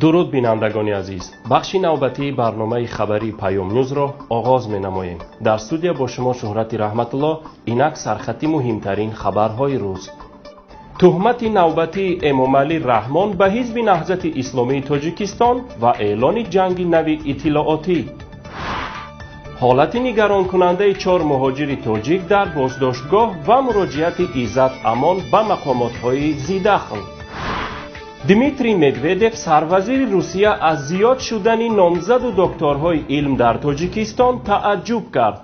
درود بینندگان عزیز، بخش نوبتی برنامه خبری پیام نیوز را آغاز می نماییم. در استودیو با شما شهرت رحمت الله، اینک سرخطی مهمترین خبرهای روز. تهمت نوبتی امامعلی رحمان به حزب نهضت اسلامی تاجیکستان و اعلان جنگ نوی اطلاعاتی. حالت نگران کننده 4 مهاجر تاجیک در بازداشتگاه و مراجعت عزت امان به مقامات‌های ذی‌دخل. دیمیتری مدودف سروزیر روسیه از زیاد شدن نامزد و دکترهای علم در تاجیکستان تعجب کرد.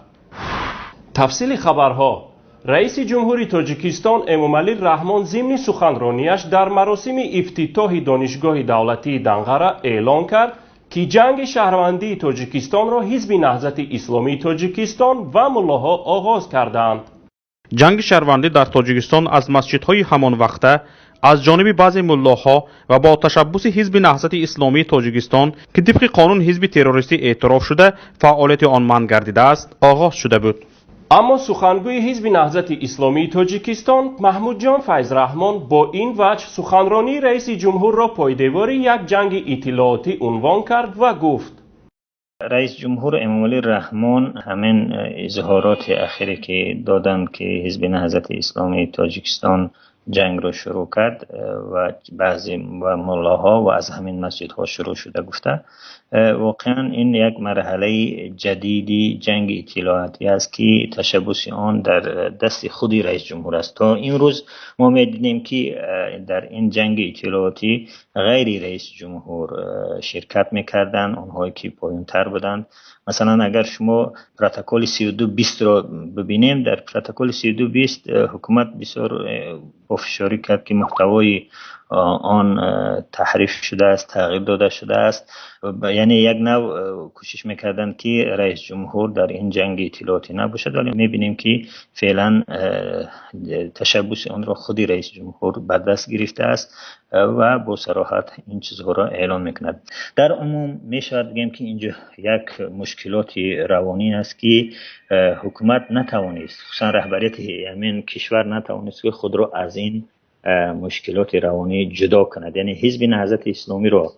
تفصیل خبرها: رئیس جمهوری تاجیکستان امامعلی رحمان ضمن سخنرانیش در مراسم افتتاح دانشگاه دولتی دنقره اعلان کرد که جنگ شهروندی تاجیکستان را حزب نهضت اسلامی تاجیکستان و ملاها آغاز کردند. جنگ شهروندی در تاجیکستان از مسجدهای همان وقته از جانب بعضی ملاها و با تشبث حزب نهضت اسلامی تاجیکستان که طبق قانون حزب تروریستی اعتراف شده فعالیت آن منع گردیده است آغاز شده بود. اما سخنگوی حزب نهضت اسلامی تاجیکستان محمود جان فیض رحمان با این وجه سخنرانی رئیس جمهور را پایداری یک جنگ اطلاعاتی عنوان کرد و گفت: رئیس جمهور امامعلی رحمان همین اظهارات اخیری که دادند که حزب نهضت اسلامی تاجیکستان جنگ را شروع کرد و بعضی ملاها و از همین مسجدها شروع شده گفته، واقعا این یک مرحله جدیدی جنگ اطلاعاتی است که تشبث آن در دست خودی رئیس جمهور است. تا این روز ما می‌دیدیم که در این جنگ اطلاعاتی غیر رئیس جمهور شرکت می‌کردند، آنهایی که پایین‌تر بودند. مثلا اگر شما پروتکل 3220 را ببینیم، در پروتکل 3220 حکومت بسیار افشاری کرد که محتوای آن تحریف شده است، تغییر داده شده است. یعنی یک نوع کوشش میکردن که رئیس جمهور در این جنگ اطلاعاتی نباشد، ولی میبینیم که فعلا تشبث آن را خودی رئیس جمهور بر دست گرفته است و با صراحت این چیزها را اعلام میکند. در عموم میشود بگیم که اینجا یک مشکلات روانی است که حکومت نتوانست، خصوصا رهبریت همین کشور نتوانست که خود را از این مشکلات روانی جدا کند. یعنی حزب نهضت اسلامی را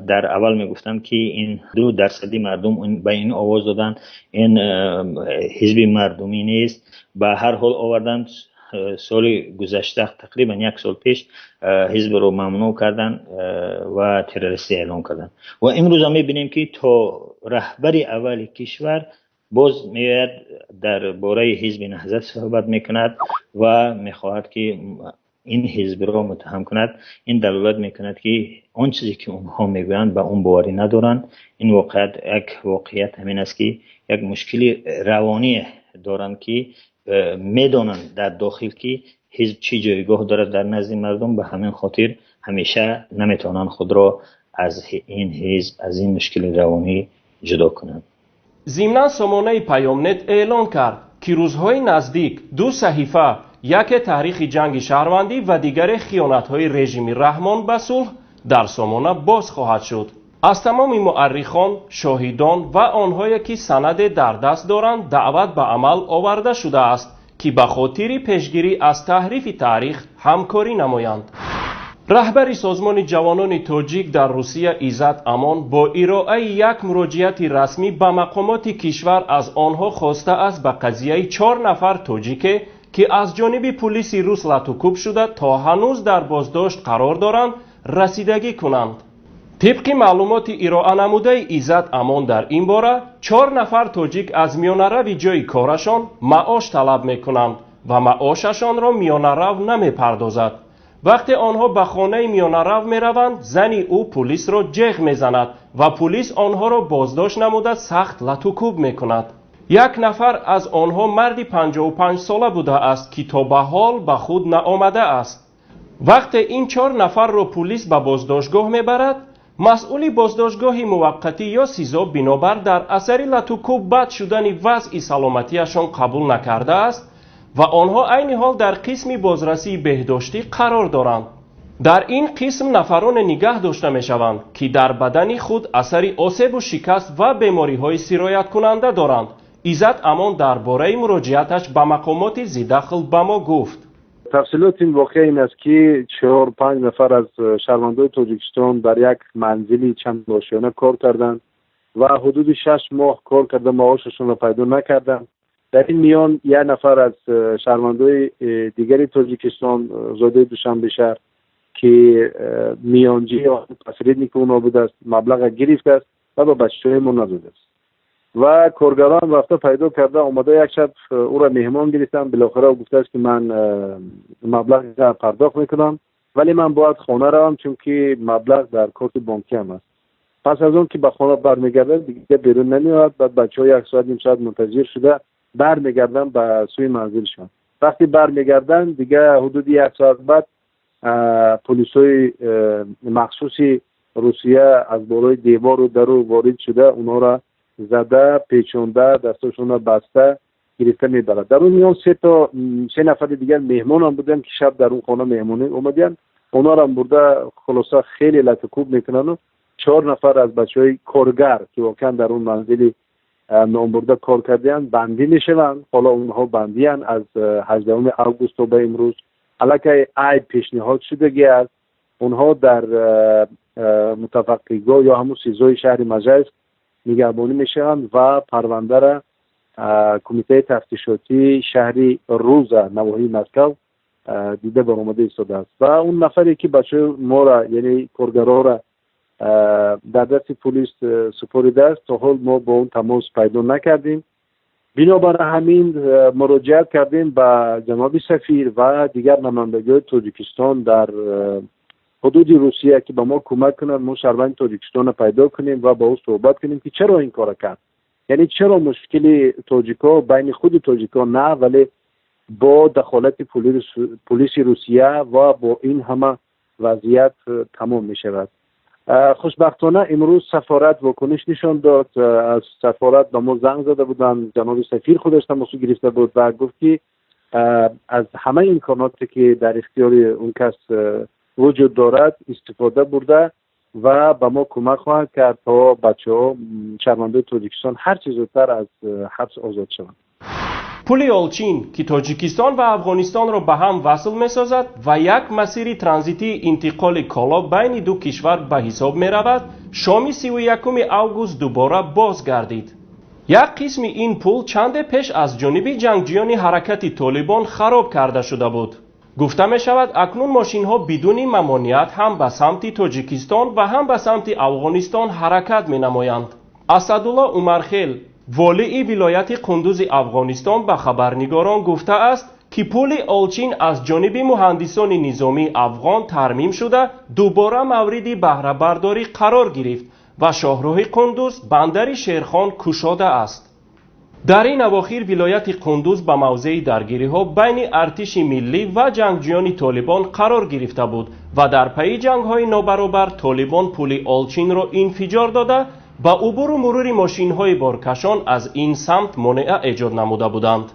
در اول میگفتم که این 2% مردم به این آواز دادن این حزب مردمی نیست، به هر حال آوردن. سال گذشته تقریبا 1 سال پیش حزب رو ممنوع کردن و تروریستی اعلام کردن و امروز هم میبینیم که تا رهبر اول کشور باز میاد در باره حزب نهضت صحبت میکند و میخواهد که این حزب را متهم کند. این دلالت میکند که آن چیزی که اونها میگویند به اون باوری ندارند. این واقعیت همین است که یک مشکلی روانی دارند که میدانند در داخل که حزب چی جایگاه دارد در نزد مردم، به همین خاطر همیشه نمیتونن خود را از این حزب، از این مشکل روانی جدا کنند. ضمناً سامانه پیام نت اعلان کرد که روزهای نزدیک 2 صحیفه، یک تاریخ جنگ شهروندی و دیگر خیانت‌های رژیم رحمان به صلح در سامانه باز خواهد شد. از تمام مؤرخان، شاهدان و آنهایی که سند در دست دارند دعوت به عمل آورده شده است که به خاطر پیشگیری از تحریف تاریخ همکاری نمایند. رهبر سازمان جوانان تاجیک در روسیه عزت امان با ارائه یک مراجعت رسمی به مقامات کشور از آنها خواسته است به قضیه 4 نفر تاجیک که از جانب پلیس روس لطوکوب شده تا هنوز در بازداشت قرار دارند رسیدگی کنند. طبق معلومات ارائه نموده عزت امان در این باره 4 نفر تاجیک از میانرو جای کارشان معاش طلب میکنند و معاششان را میانرو نمیپردازد. وقتی آنها به خانه میانرو میروند، زن او پلیس را جغ میزند و پلیس آنها را بازداشت نموده سخت لطوکوب میکند. 1 نفر از آنها مردی 55 ساله بوده است که تا به حال به خود نآمده است. وقتی این 4 نفر را پلیس به بازداشتگاه میبرد، مسئول بازداشتگاه موقتی یا سیزا بنابر در اثر لطوکوب بد شدن وضع سلامتیشان قبول نکرده است و آنها عین حال در قسم بازرسی بهداشتی قرار دارند. در این قسم نفران نگه داشته می شوند که در بدن خود اثر آسیب و شکست و بیماری های سرایت کننده دارند. عزت امان درباره مراجعتش به مقامات ذی‌دخل به ما گفت: تفصیلات این واقعه این است که 4-5 نفر از شهروندان تاجیکستان در یک منزلی چند آشیانه کار کردند و حدود 6 ماه کار کرده معاششون را پیدا نکردند. در این میان یک نفر از شهروندان دیگری تاجیکستان زاده دوشنبه شهر که میانجی پسریدنیک اونا بوده است مبلغ گرفته است و به بچه‌های ما نداده است و کارگران رفته پیدا کرده اومده یک شب او را مهمان گرفتن. بالاخره گفته است که من مبلغ پرداخت میکنم ولی من باید خانه روم چون که مبلغ در کارت بانکی هم است. پس از اون که به خانه برمیگردن دیگه بیرون نمیاد. بعد بچه‌ها 1 ساعت نیم ساعت منتظر شده برمیگردن به سوی منزلشون. وقتی برمیگردن دیگه حدود 1 ساعت بعد پلیسای مخصوصی روسیه از بالای دیوار و در وارد شده اونا را زده پیچونده دستاشون را بسته گرفته میبرد. در اون میان 3 نفر دیگر مهمان هم بودن که شب در اون خانه مهمونی اومدن اونا را برده خلاصا خیلی لطکوب میکنن و 4 نفر از بچهای کارگر که واقعا در اون منزلی نامبرده کار کردن بندی میشوند. حالا اونها بندی هستند از 18 آگوست تا به امروز. علاقه ای پیشنهاد شدگی است اونها در متفقیگاه یا همون سیزوی شهر مجلس نگهبانی میشوند و پرونده را کمیته تفتیشاتی شهری روزا نواحی مسکو دیده برآمده ایستاده است و اون نفری که بچه ما را یعنی کارگرها را در دست پلیس سپرده است تا حال ما با اون تماس پیدا نکردیم. بنابراین همین مراجعه کردیم به جناب سفیر و دیگر نمایندگان تاجیکستان در حدود روسیه که به ما کمک کنند ما شهروند تاجیکستان پیدا کنیم و با او صحبت کنیم که چرا این کار کرد. یعنی چرا مشکل تاجیکا بین خود تاجیکا نه ولی با دخالت پلیس روسیه و با این همه وضعیت تمام می شود. خوشبختانه امروز سفارت واکنش نشان داد. از سفارت به ما زنگ زده بودن جناب سفیر خودش تماس گرفته بود و گفت که از همه امکاناتی که در اختیار اون کس وجود دارد استفاده برده و به ما کمک خواهد کرد تا بچه‌ها شهروندان تاجیکستان هر چه زودتر از حبس آزاد شوند. پل اولچین که تاجیکستان و افغانستان را به هم وصل می سازد و یک مسیر ترانزیتی انتقال کالا بین دو کشور به حساب می رود شام 31 آگوست دوباره بازگردید. یک قسم این پل چند پیش از جانب جنگجویان حرکت طالبان خراب کرده شده بود. گفته می شود اکنون ماشین ها بدون ممانعت هم به سمت تاجیکستان و هم به سمت افغانستان حرکت می نمایند. اسدالله عمرخیل والی ولایت قندوز افغانستان به خبرنگاران گفته است که پل اولچین از جانب مهندسان نظامی افغان ترمیم شده دوباره مورد بهره برداری قرار گرفت و شاهراه قندوز بندر شیرخان گشوده است. در این اواخر ولایت قندوز به موضع درگیری ها بین ارتش ملی و جنگجویان طالبان قرار گرفته بود و در پی جنگ های نابرابر طالبان پل اولچین را انفجار داده با عبور و مرور ماشین های بارکشان از این سمت مانع ایجاد نموده بودند.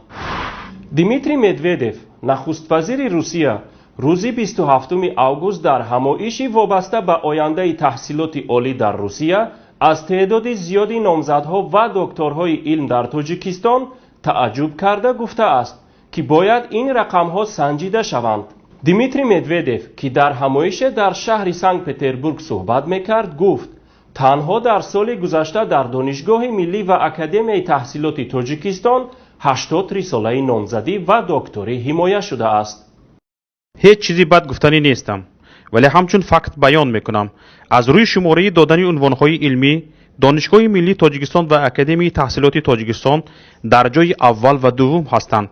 دیمیتری مدودف نخست وزیر روسیه روز 27 آگوست در همایشی وابسته به آینده تحصیلات عالی در روسیه از تعداد زیادی نامزدها و دکترهای علم در تاجیکستان تعجب کرده گفته است که باید این رقمها سنجیده شوند. دیمیتری مدودف که در همایش در شهر سنت پترزبورگ صحبت میکرد گفت تنها در سال گذشته در دانشگاه ملی و اکادمی تحصیلات تاجیکستان 80 رساله نامزدی و دکتری حمایت شده است. هیچ چیزی بد گفتنی نیستم ولی همچون فکت بیان میکنم از روی شماره دادن عنوانهای علمی دانشگاه ملی تاجیکستان و اکادمی تحصیلات تاجیکستان در جای اول و دوم هستند.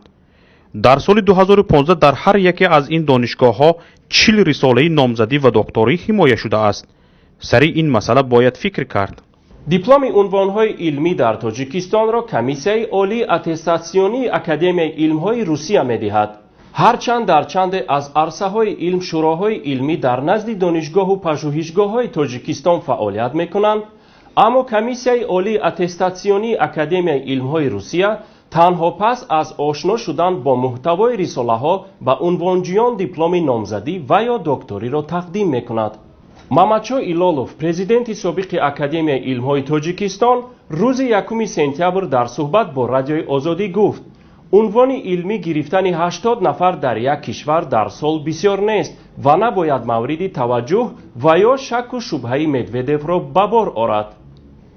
در سال 2015 در هر یکی از این دانشگاه ها 40 رساله نامزدی و دکتری حمایت شده است. سری این مسئله باید فکر کرد. دیپلم عنوانهای علمی در تاجیکستان را کمیسیه عالی اتستاسیونی اکادمی علمهای روسیه می‌دهد. هرچند در چند از عرصه‌های علم شوراهای علمی در نزد دانشگاه و پژوهشگاه‌های تاجیکستان فعالیت می‌کنند، اما کمیسیه عالی اتستاسیونی اکادمی علمهای روسیه تنها پس از آشنا شدن با محتوای رساله‌ها به عنوانجویان دیپلم نامزدی و یا دکتری را تقدیم می‌کند. مامچو ایلولوف پرزیدنت سابق اکادمی علمهای تاجیکستان روز 1 سپتامبر در صحبت با رادیوی آزادی گفت عنوان علمی گرفتن 80 نفر در یک کشور در سال بسیار نیست و نباید مورد توجه و یا شک و شبهه مدودف را به بار آورد.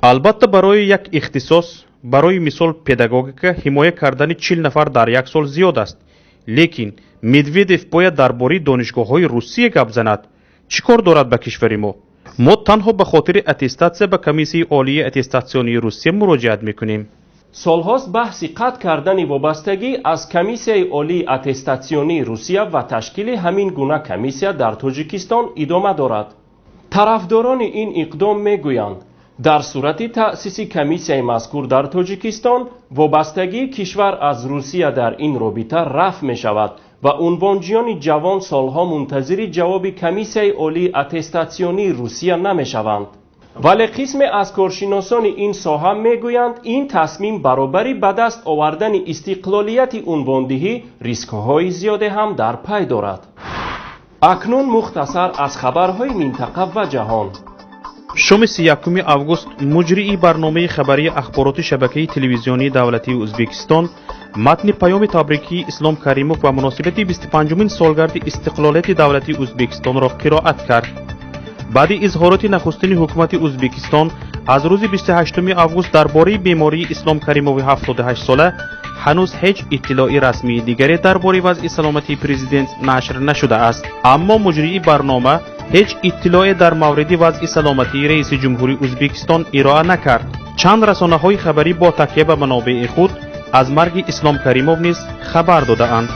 البته برای یک اختصاص برای مثال پداگوگیکا حمایه کردن 40 نفر در یک سال زیاد است، لیکن مدودف باید درباره دانشگاه‌های روسیه گپ زند. چیکار دارد به کشور ما؟ ما تنها به خاطر اتستاتسیا به کمیسیون عالی اتستاسیونی روسیه مراجعت میکنیم. سالهاست بحث قطع کردن وابستگی از کمیسیون عالی اتستاسیونی روسیه و تشکیل همین گونه کمیسیون در تاجیکستان ادامه دارد. طرفداران این اقدام میگویند در صورت تأسیس کمیسیون مذکور در تاجیکستان وابستگی کشور از روسیه در این رابطه رفع می شود و عنوانجویان جوان سالها منتظر جواب کمیسیون عالی اتستاسیونی روسیه نمی شوند. ولی قسم از کارشناسان این ساحه میگویند این تصمیم برابری به دست آوردن استقلالیت عنواندهی ریسک‌های زیاده هم در پی دارد. اکنون مختصر از خبرهای منطقه و جهان. شام 31 август مجری برنامه خبری اخبارات شبکه تلویزیونی دولتی ازبکستان متن پیام تبریکی اسلام کریموف و مناسبت 25مین سالگرد استقلالیت دولتی ازبکستان را قرائت کرد. بعد اظهارات نخستین حکومت ازبکستان از روز 28 август درباره بیماری اسلام کریموف 78 ساله هنوز هیچ اطلاعی رسمی دیگری درباره وضع سلامتی پرزیدنت نشر نشده است، اما مجری برنامه هیچ اطلاعی در مورد وضع سلامتی رئیس جمهوری ازبکستان ارائه نکرد. چند رسانه‌های خبری با تکیه به منابع خود از مرگ اسلام کریموف نیز خبر داده‌اند.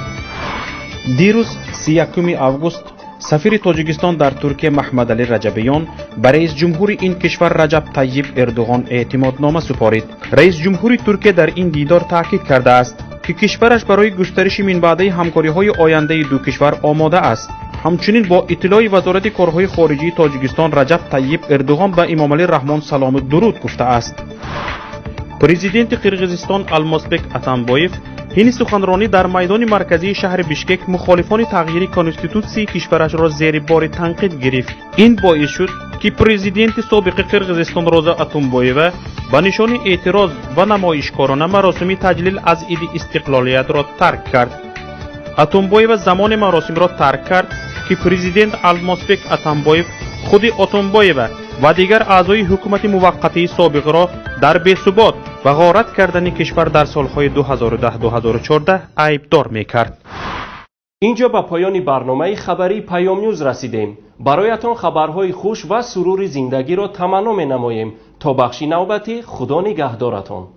دیروز 31 август سفیر تاجیکستان در ترکیه محمد علی رجبیان به رئیس جمهور این کشور رجب طیب اردوغان اعتمادنامه سپارید. رئیس جمهور ترکیه در این دیدار تاکید کرده است که کشورش برای گسترش منبعده همکاری‌های آینده دو کشور آماده است. همچنین با اطلاع وزارت کارهای خارجه تاجیکستان رجب طیب اردوغان به امامعلی رحمان سلام و درود گفته است. پرزیدنت قرقیزستان المازبک اتامبایف این سخنرانی در میدان مرکزی شهر بیشکک مخالفان تغییر کانستیتوسی کشورش را زیر بار تنقید گرفت. این باعث شد که پرزیدنت سابق قرقیزستان روزا اتامبایو به نشان اعتراض و نمایشکارانه مراسم تجلیل از عید استقلالیت را ترک کرد. اتامبایو زمان مراسم را ترک کرد که پرزیدنت المازبک اتامبایو خود اتامبایو و دیگر اعضای حکومت موقته سابق را در بی‌ثبات و غارت کردن کشور در سالهای 2010-2014 عیبدار می‌کرد. اینجا به پایان برنامه خبری پیام نیوز رسیدیم. برایتان خبرهای خوش و سرور زندگی را تمنا می‌نماییم تا بخش نوبتی. خدا نگهدارتان.